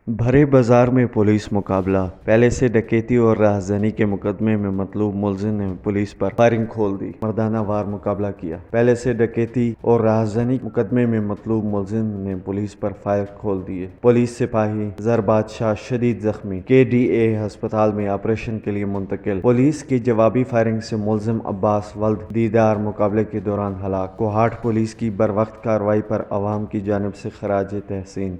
भरे बाजार में पुलिस मुकाबला। पहले से डकैती और राहज़नी के मुकदमे में मतलूब मुलजिम ने पुलिस पर फायरिंग खोल दी। मर्दाना वार मुकाबला किया। पहले से डकैती और राहज़नी मुकदमे में मतलूब मुलजिम ने पुलिस पर फायर खोल दिए। पुलिस सिपाही जर बादशाह शदीद जख्मी, KDA अस्पताल में ऑपरेशन के लिए मुंतकिल। पुलिस की जवाबी फायरिंग से मुलजिम अब्बास वल्द दीदार मुकाबले के दौरान हलाक। कोहाट पुलिस की बरवक्त कार्रवाई पर अवाम की जानिब से खराज तहसीन।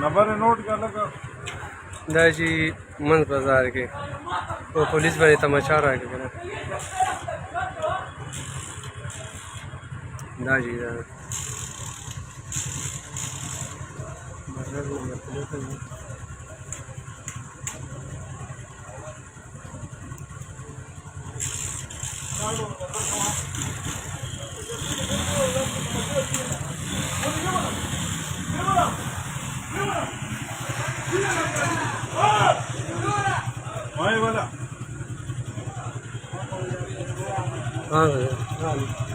नंबर नोट कर लगा दाजी मंद बाजार के वो पुलिस वाले तमाशा रहा है दाजी वाला हाँ